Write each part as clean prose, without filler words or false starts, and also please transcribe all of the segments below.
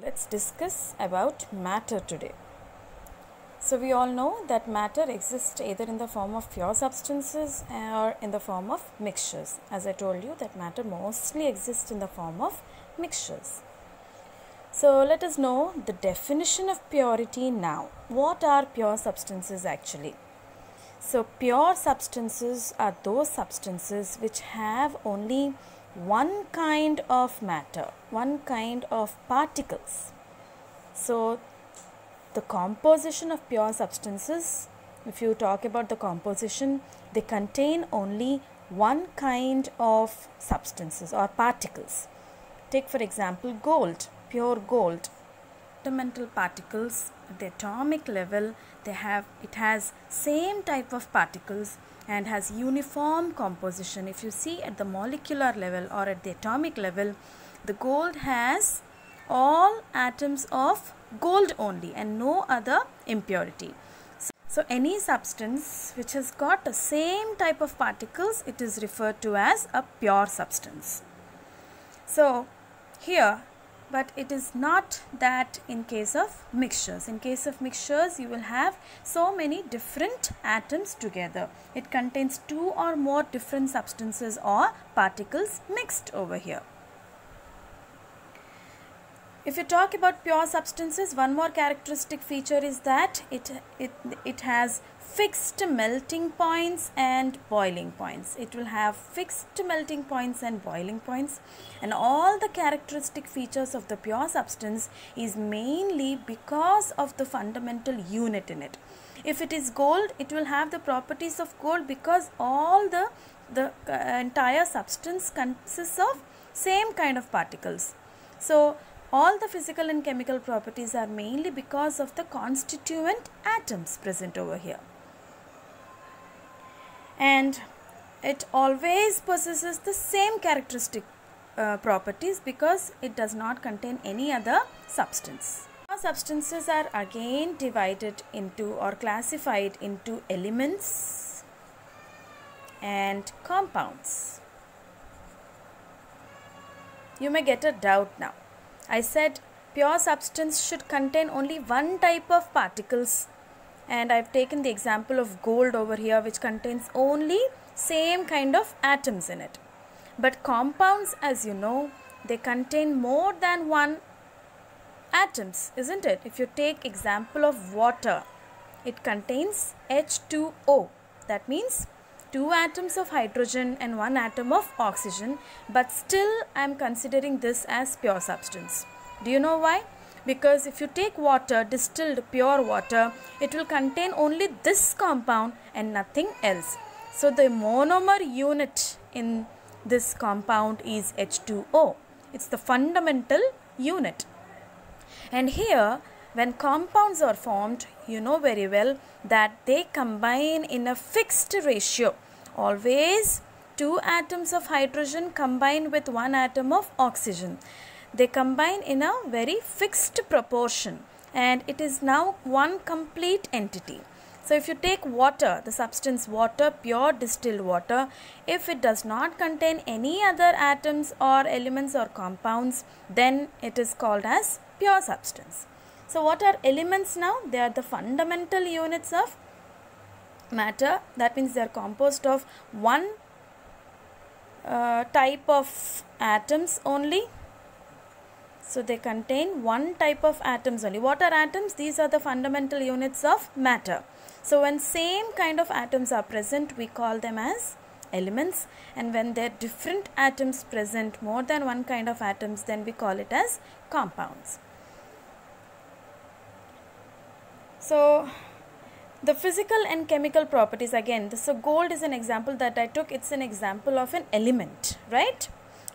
Let's discuss about matter today. So we all know that matter exists either in the form of pure substances or in the form of mixtures. As I told you, that matter mostly exists in the form of mixtures. So let us know the definition of purity now. What are pure substances actually? So pure substances are those substances which have only one kind of matter, one kind of particles. So the composition of pure substances, if you talk about the composition, they contain only one kind of substances or particles. Take for example gold, pure gold. Fundamental particles at the atomic level, it has same type of particles and has uniform composition. If you see at the molecular level or at the atomic level, the gold has all atoms of gold only and no other impurity. So any substance which has got the same type of particles, it is referred to as a pure substance. So here, but it is not that in case of mixtures. In case of mixtures, you will have so many different atoms together. It contains two or more different substances or particles mixed over here. If you talk about pure substances, one more characteristic feature is that it has fixed melting points and boiling points. It will have fixed melting points and boiling points, and all the characteristic features of the pure substance is mainly because of the fundamental unit in it. If it is gold, it will have the properties of gold because all the entire substance consists of same kind of particles. So all the physical and chemical properties are mainly because of the constituent atoms present over here. And it always possesses the same characteristic properties because it does not contain any other substance. Substances are again divided into or classified into elements and compounds. You may get a doubt now. I said pure substance should contain only one type of particles, and I've taken the example of gold over here, which contains only same kind of atoms in it. But compounds, as you know, they contain more than one atoms, isn't it? If you take example of water, it contains H2O. That means two atoms of hydrogen and one atom of oxygen, but still I am considering this as pure substance. Do you know why? Because if you take water, distilled pure water, it will contain only this compound and nothing else. So the monomer unit in this compound is H2O. It's the fundamental unit. And here, when compounds are formed, you know very well that they combine in a fixed ratio. Always two atoms of hydrogen combine with one atom of oxygen. They combine in a very fixed proportion, and it is now one complete entity. So if you take water, the substance water, pure distilled water, if it does not contain any other atoms or elements or compounds, then it is called as pure substance. So what are elements now? They are the fundamental units of matter. That means they are composed of one type of atoms only. So they contain one type of atoms only. What are atoms? These are the fundamental units of matter. So when same kind of atoms are present, we call them as elements, and when there are different atoms present, more than one kind of atoms, then we call it as compounds. So the physical and chemical properties, again, so gold is an example that I took. It's an example of an element, right?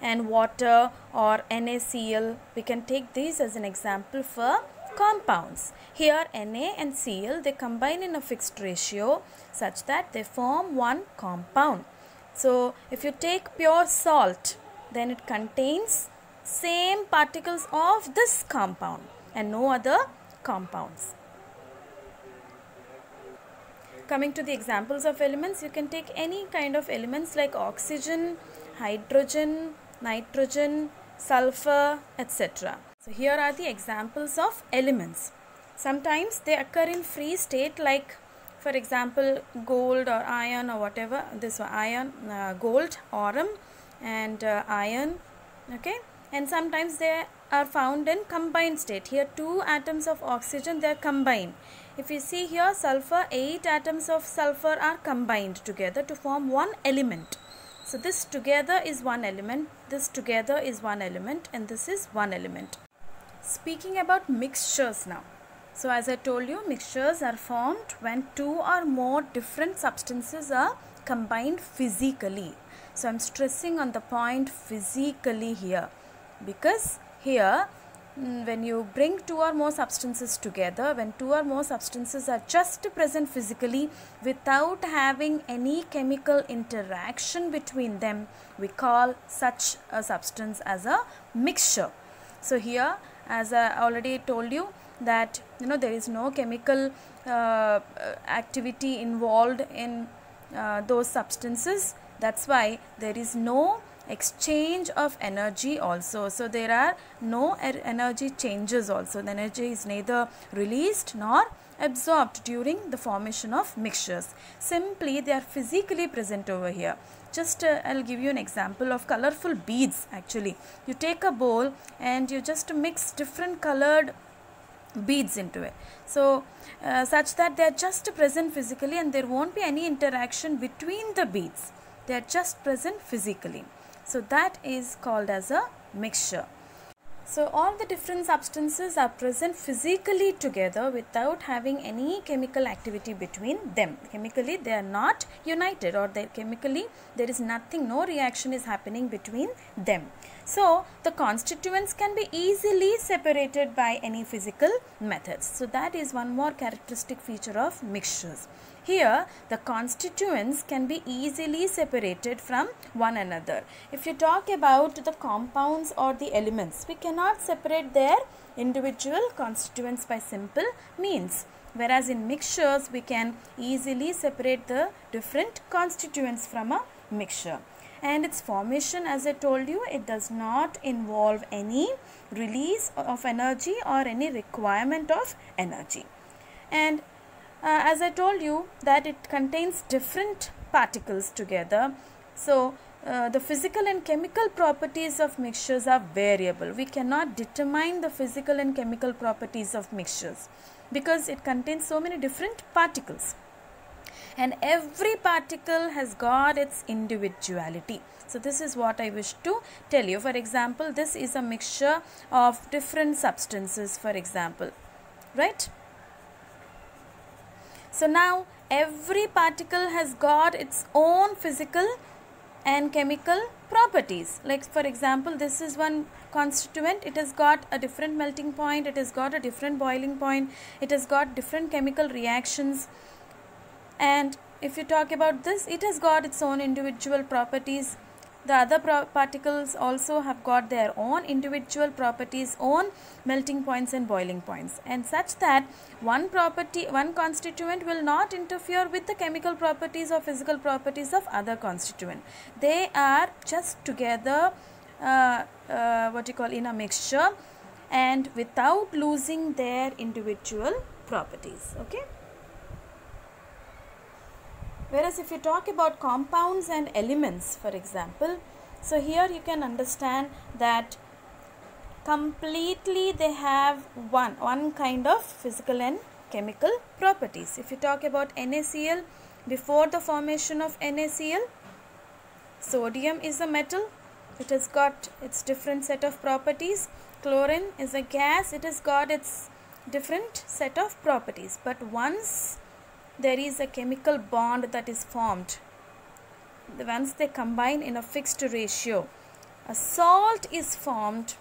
And water or NaCl, we can take these as an example for compounds. Here Na and Cl, they combine in a fixed ratio such that they form one compound. So if you take pure salt, then it contains same particles of this compound and no other compounds. Coming to the examples of elements, you can take any kind of elements like oxygen, hydrogen, nitrogen, sulfur, etc. So So here are the examples of elements. Sometimes they occur in free state, like for example gold or iron or whatever. This iron, gold, aurum, and iron. Okay, and sometimes they are found in combined state. Here 2 atoms of oxygen, they are combined. If you see here sulfur, 8 atoms of sulfur are combined together to form one element. So this together is one element, this together is one element, and this is one element. Speaking about mixtures now. So as I told you, mixtures are formed when 2 or more different substances are combined physically. So I am stressing on the point physically here, because here when you bring 2 or more substances together, when 2 or more substances are just present physically without having any chemical interaction between them, we call such a substance as a mixture. So here, as I already told you, that there is no chemical activity involved in those substances. That's why there is no exchange of energy also. So there are no energy changes also. The energy is neither released nor absorbed during the formation of mixtures. Simply they are physically present over here. Just I'll give you an example of colorful beads. Actually, you take a bowl and you just mix different colored beads into it, so such that they are just present physically and there won't be any interaction between the beads. They are just present physically. So that is called as a mixture. So all the different substances are present physically together without having any chemical activity between them. Chemically they are not united, or chemically there is nothing, no reaction is happening between them. So the constituents can be easily separated by any physical methods. So that is one more characteristic feature of mixtures. Here the constituents can be easily separated from one another. If you talk about the compounds or the elements, we cannot separate their individual constituents by simple means. Whereas in mixtures we can easily separate the different constituents from a mixture. And its formation, as I told you, it does not involve any release of energy or any requirement of energy. And as I told you that it contains different particles together. So the physical and chemical properties of mixtures are variable. We cannot determine the physical and chemical properties of mixtures because it contains so many different particles. And every particle has got its individuality. So this is what I wish to tell you. For example, this is a mixture of different substances, for example, right? So now every particle has got its own physical and chemical properties. Like for example, this is one constituent. It has got a different melting point, it has got a different boiling point, it has got different chemical reactions. And if you talk about this, it has got its own individual properties. The other particles also have got their own individual properties, own melting points and boiling points, and such that one constituent will not interfere with the chemical properties or physical properties of other constituent. They are just together in a mixture and without losing their individual properties. Okay. Whereas if you talk about compounds and elements, for example, so here you can understand that completely they have one kind of physical and chemical properties. If you talk about NaCl, before the formation of NaCl, sodium is a metal, it has got its different set of properties. Chlorine is a gas, it has got its different set of properties. But once there is a chemical bond that is formed, once they combine in a fixed ratio, a salt is formed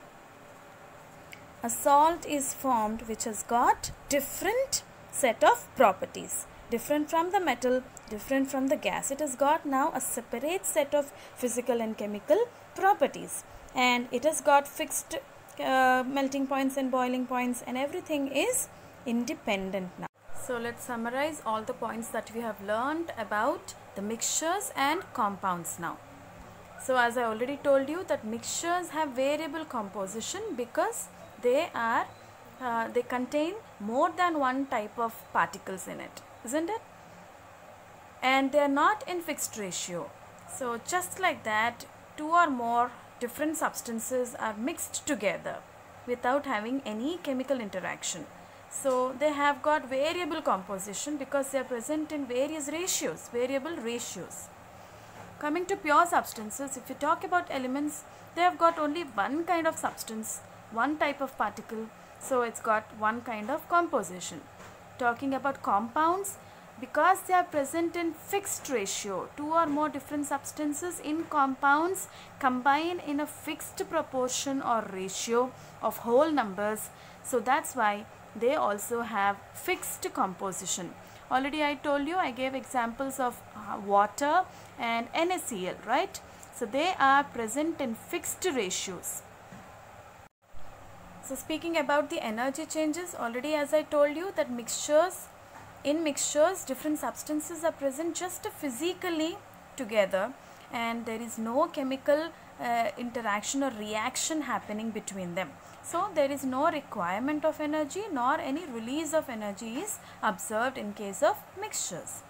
which has got different set of properties, different from the metal, different from the gas. It has got now a separate set of physical and chemical properties, and it has got fixed melting points and boiling points, and everything is independent now. So let's summarize all the points that we have learned about the mixtures and compounds now. So as I already told you that mixtures have variable composition because they contain more than one type of particles in it, isn't it? And they are not in fixed ratio. So just like that, two or more different substances are mixed together without having any chemical interaction. So they have got variable composition because they are present in various ratios, variable ratios. Coming to pure substances, if you talk about elements, they have got only one kind of substance, one type of particle, so it's got one kind of composition. Talking about compounds, because they are present in fixed ratio, two or more different substances in compounds combine in a fixed proportion or ratio of whole numbers, so that's why they also have fixed composition. Already I told you, I gave examples of water and NaCl, right? So they are present in fixed ratios. So speaking about the energy changes, already as I told you that in mixtures different substances are present just physically together, and there is no chemical interaction or reaction happening between them. So there is no requirement of energy nor any release of energy is observed in case of mixtures.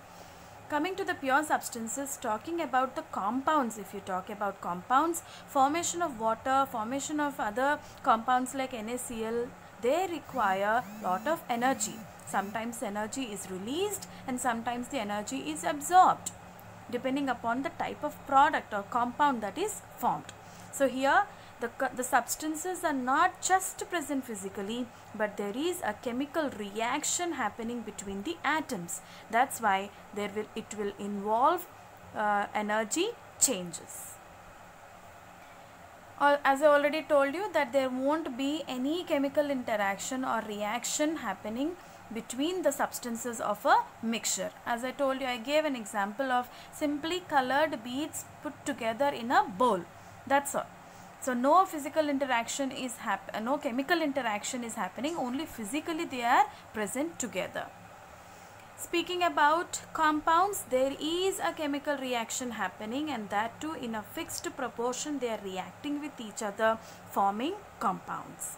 Coming to the pure substances, talking about the compounds, if you talk about compounds, formation of water, formation of other compounds like NaCl, they require lot of energy. Sometimes energy is released and sometimes the energy is absorbed depending upon the type of product or compound that is formed. So here the substances are not just present physically, but there is a chemical reaction happening between the atoms. That's why it will involve energy changes. As I already told you that there won't be any chemical interaction or reaction happening between the substances of a mixture. As I told you, I gave an example of simply colored beads put together in a bowl. That's all. So no physical interaction is no chemical interaction is happening, only physically they are present together. Speaking about compounds, there is a chemical reaction happening, and that too in a fixed proportion. They are reacting with each other, forming compounds.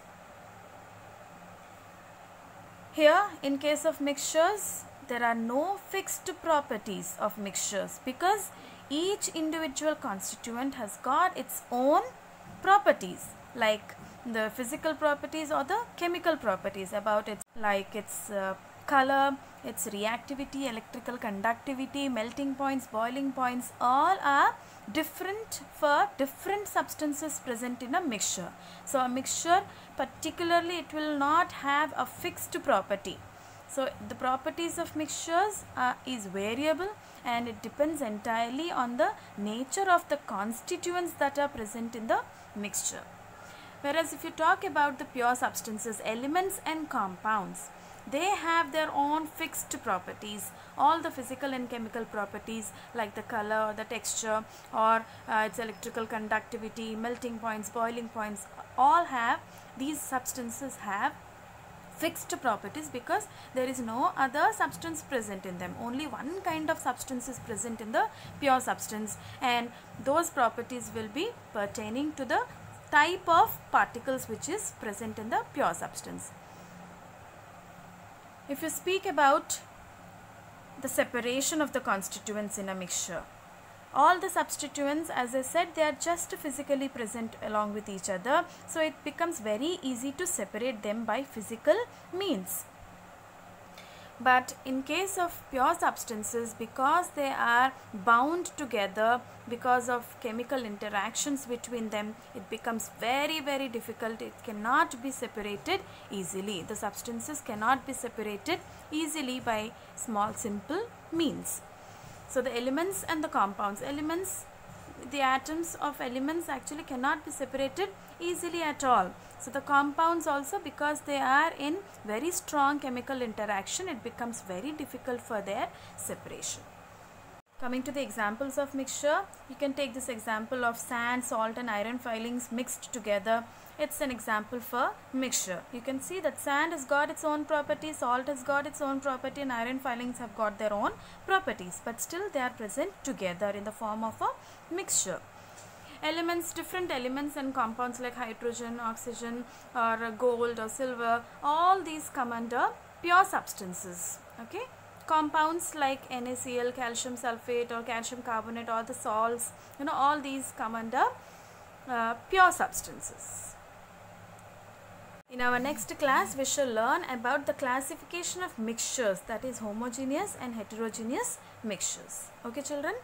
Here in case of mixtures, there are no fixed properties of mixtures because each individual constituent has got its own properties, like the physical properties or the chemical properties about it, like its color, its reactivity, electrical conductivity, melting points, boiling points, all are different for different substances present in a mixture. So a mixture, particularly, it will not have a fixed property. So the properties of mixtures is variable, and it depends entirely on the nature of the constituents that are present in the mixture. Whereas if you talk about the pure substances, elements and compounds, they have their own fixed properties. All the physical and chemical properties like the color, the texture, or its electrical conductivity, melting points, boiling points, all have, these substances have fixed properties because there is no other substance present in them. Only one kind of substance is present in the pure substance, and those properties will be pertaining to the type of particles which is present in the pure substance. If you speak about the separation of the constituents in a mixture, all the substituents, as I said, they are just physically present along with each other, so it becomes very easy to separate them by physical means. But in case of pure substances, because they are bound together because of chemical interactions between them, it becomes very difficult. It cannot be separated easily. The substances cannot be separated easily by small simple means. So the elements and the compounds, the atoms of elements actually cannot be separated easily at all. So the compounds also, because they are in very strong chemical interaction, it becomes very difficult for their separation. Coming to the examples of mixture, you can take this example of sand, salt and iron filings mixed together. It's an example for mixture. You can see that sand has got its own property, salt has got its own property, and iron filings have got their own properties, but still they are present together in the form of a mixture. Elements, different elements and compounds like hydrogen, oxygen, or gold or silver, all these come under pure substances. Okay, compounds like NaCl, calcium sulfate or calcium carbonate, or the salts, all these come under pure substances. In our next class, we shall learn about the classification of mixtures, that is homogeneous and heterogeneous mixtures. Okay children.